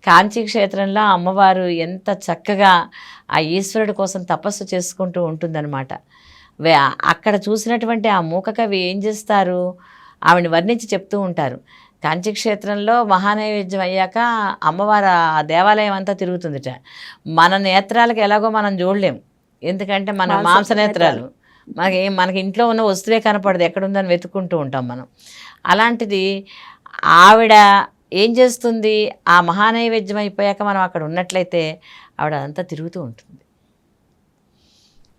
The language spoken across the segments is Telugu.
కాంచీ క్షేత్రంలో అమ్మవారు ఎంత చక్కగా ఆ ఈశ్వరుడి కోసం తపస్సు చేసుకుంటూ ఉంటుందన్నమాట. అక్కడ చూసినటువంటి ఆ మూక కవి ఏం చేస్తారు, ఆవిడని వర్ణించి చెప్తూ ఉంటారు. కాంచీ క్షేత్రంలో మహానైవేద్యం అయ్యాక అమ్మవారు ఆ దేవాలయం అంతా తిరుగుతుందిట. మన నేత్రాలకు ఎలాగో మనం చూడలేం, ఎందుకంటే మన మాంస నేత్రాలు, మనకి ఇంట్లో ఉన్న వస్తువే కనపడదు, ఎక్కడుందని వెతుక్కుంటూ ఉంటాం మనం. అలాంటిది ఆవిడ ఏం చేస్తుంది, ఆ మహానైవేద్యం అయిపోయాక మనం అక్కడ ఉన్నట్లయితే ఆవిడ అంతా తిరుగుతూ ఉంటుంది.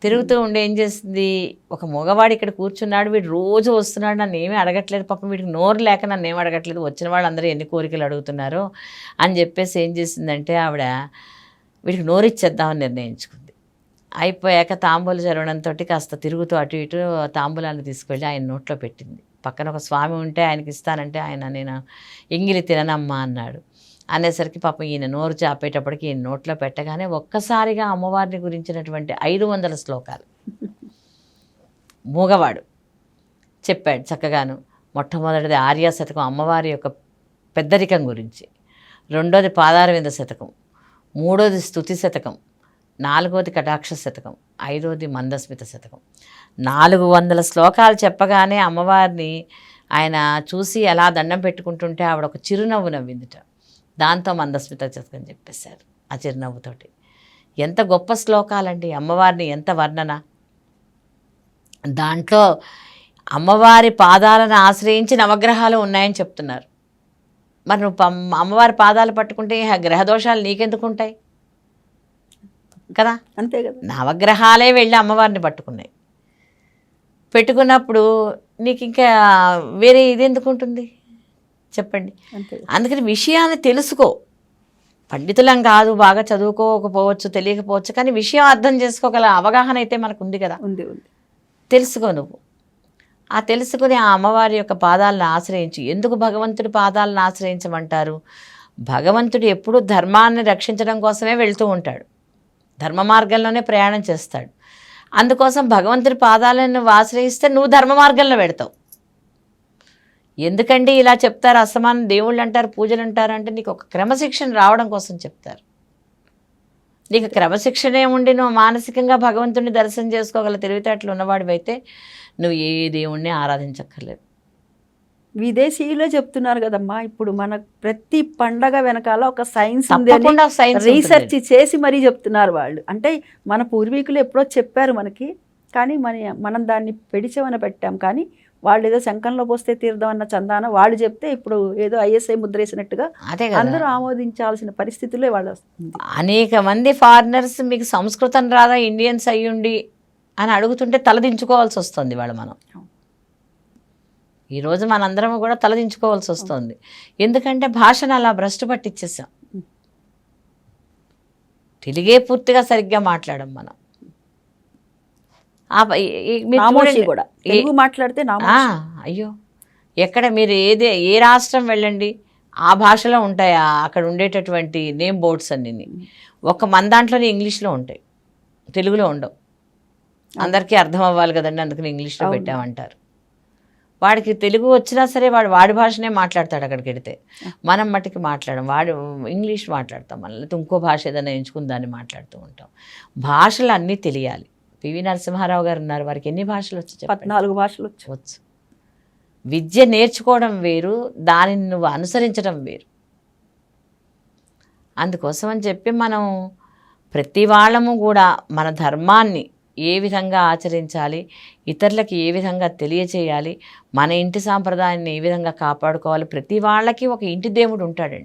తిరుగుతూ ఉండి ఏం చేస్తుంది, ఒక మగవాడు ఇక్కడ కూర్చున్నాడు, వీడు రోజు వస్తున్నాడు, నన్ను ఏమీ అడగట్లేదు, పాపం వీడికి నోరు లేక నన్ను ఏమి అడగట్లేదు, వచ్చిన వాళ్ళందరూ ఎన్ని కోరికలు అడుగుతున్నారో అని చెప్పేసి ఏం చేసిందంటే ఆవిడ వీడికి నోరు ఇచ్చేద్దామని నిర్ణయించుకుంది. అయిపోయాక తాంబూల చరవడంతో కాస్త తిరుగుతూ అటు ఇటు తాంబూలాన్ని తీసుకెళ్ళి ఆయన నోట్లో పెట్టింది. పక్కన ఒక స్వామి ఉంటే ఆయనకి ఇస్తానంటే ఆయన నేను ఎంగిలి తిననమ్మా అన్నాడు. అనేసరికి పాపం ఈయన నోరు చాపేటప్పటికి ఈయన నోట్లో పెట్టగానే ఒక్కసారిగా అమ్మవారిని గురించినటువంటి 500 శ్లోకాలు మూగవాడు చెప్పాడు చక్కగాను. మొట్టమొదటిది ఆర్యా శతకం అమ్మవారి యొక్క పెద్దరికం గురించి, రెండోది పాదారవింద శతకం, మూడోది స్తుతి శతకం, నాలుగోది కటాక్ష శతకం, ఐదోది మందస్మిత శతకం. 400 శ్లోకాలు చెప్పగానే అమ్మవారిని ఆయన చూసి అలా దండం పెట్టుకుంటుంటే ఆవిడ ఒక చిరునవ్వు నవ్విందిట. దాంతో మందస్మిత శతకం చెప్పేశారు ఆ చిరునవ్వుతోటి. ఎంత గొప్ప శ్లోకాలండి, అమ్మవారిని ఎంత వర్ణన. దాంట్లో అమ్మవారి పాదాలను ఆశ్రయించి నవగ్రహాలు ఉన్నాయని చెప్తున్నారు. మరి నువ్వు అమ్మవారి పాదాలు పట్టుకుంటే గ్రహదోషాలు నీకెందుకు ఉంటాయి కదా, అంతే కదా. నవగ్రహాలే వెళ్ళి అమ్మవారిని పట్టుకున్నాయి. పెట్టుకున్నప్పుడు నీకు ఇంకా వేరే ఇది ఎందుకు ఉంటుంది చెప్పండి. అందుకని విషయాన్ని తెలుసుకో. పండితులం కాదు, బాగా చదువుకోకపోవచ్చు, తెలియకపోవచ్చు, కానీ విషయం అర్థం చేసుకోగల అవగాహన అయితే మనకు ఉంది కదా. ఉంది. తెలుసుకో నువ్వు. ఆ తెలుసుకుని ఆ అమ్మవారి యొక్క పాదాలను ఆశ్రయించి. ఎందుకు భగవంతుడి పాదాలను ఆశ్రయించమంటారు, భగవంతుడు ఎప్పుడూ ధర్మాన్ని రక్షించడం కోసమే వెళ్తూ ఉంటాడు, ధర్మ మార్గంలోనే ప్రయాణం చేస్తాడు. అందుకోసం భగవంతుడి పాదాలను నువ్వు ఆశ్రయిస్తే నువ్వు ధర్మ మార్గంలో పెడతావు. ఎందుకండి ఇలా చెప్తారు, అసమానం దేవుళ్ళు అంటారు, పూజలు అంటారు అంటే నీకు ఒక క్రమశిక్షణ రావడం కోసం చెప్తారు. నీకు క్రమశిక్షణే ఉండి నువ్వు మానసికంగా భగవంతుడిని దర్శనం చేసుకోగల తెలివితేటలు ఉన్నవాడివైతే నువ్వు ఏ దేవుణ్ణి ఆరాధించక్కర్లేదు. విదేశీయులే చెప్తున్నారు కదమ్మా, ఇప్పుడు మన ప్రతి పండగ వెనకాల ఒక సైన్స్ రీసెర్చ్ చేసి మరీ చెప్తున్నారు వాళ్ళు. అంటే మన పూర్వీకులు ఎప్పుడో చెప్పారు మనకి, కానీ మనం దాన్ని పెడిచెవన పెట్టాం. కానీ వాళ్ళు ఏదో శంఖంలో పోస్తే తీర్థం అన్న చందాన వాళ్ళు చెప్తే ఇప్పుడు ఏదో ఐఎస్ఐ ముద్రేసినట్టుగా అందరూ ఆమోదించాల్సిన పరిస్థితులే వాళ్ళు వస్తుంది. అనేక మంది ఫారినర్స్ మీకు సంస్కృతం రాదా, ఇండియన్స్ అయ్యుండి అని అడుగుతుంటే తలదించుకోవాల్సి వస్తుంది వాళ్ళు. మనం ఈరోజు మనందరం కూడా తలదించుకోవాల్సి వస్తుంది, ఎందుకంటే భాషను అలా భ్రష్టు పట్టించేసాం. తెలుగే పూర్తిగా సరిగ్గా మాట్లాడం మనం. కూడా తెలుగు మాట్లాడితే అయ్యో, ఎక్కడ మీరు ఏ రాష్ట్రం వెళ్ళండి ఆ భాషలో ఉంటాయి అక్కడ ఉండేటటువంటి నేమ్ బోర్డ్స్ అన్నీ. మన దాంట్లోనే ఇంగ్లీష్లో ఉంటాయి, తెలుగులో ఉండవు. అందరికీ అర్థం అవ్వాలి కదండి, అందుకని ఇంగ్లీష్లో పెట్టామంటారు. వాడికి తెలుగు వచ్చినా సరే వాడి భాషనే మాట్లాడతాడు అక్కడికి వెడితే. మనం మట్టికి మాట్లాడడం, వాడు ఇంగ్లీష్ మాట్లాడతాం, మళ్ళీ ఇంకో భాష ఏదైనా ఎంచుకుని దాన్ని మాట్లాడుతూ ఉంటాం. భాషలు అన్నీ తెలియాలి. పివి నరసింహారావు గారు ఉన్నారు, వారికి ఎన్ని భాషలు వచ్చు? 14 భాషలు వచ్చు. విద్య నేర్చుకోవడం వేరు, దానిని నువ్వు అనుసరించడం వేరు. అందుకోసం అని చెప్పి మనం ప్రతి వాళ్ళము కూడా మన ధర్మాన్ని ఏ విధంగా ఆచరించాలి, ఇతరులకు ఏ విధంగా తెలియచేయాలి, మన ఇంటి సాంప్రదాయాన్ని ఏ విధంగా కాపాడుకోవాలి. ప్రతి వాళ్ళకి ఒక ఇంటి దేవుడు ఉంటాడండి.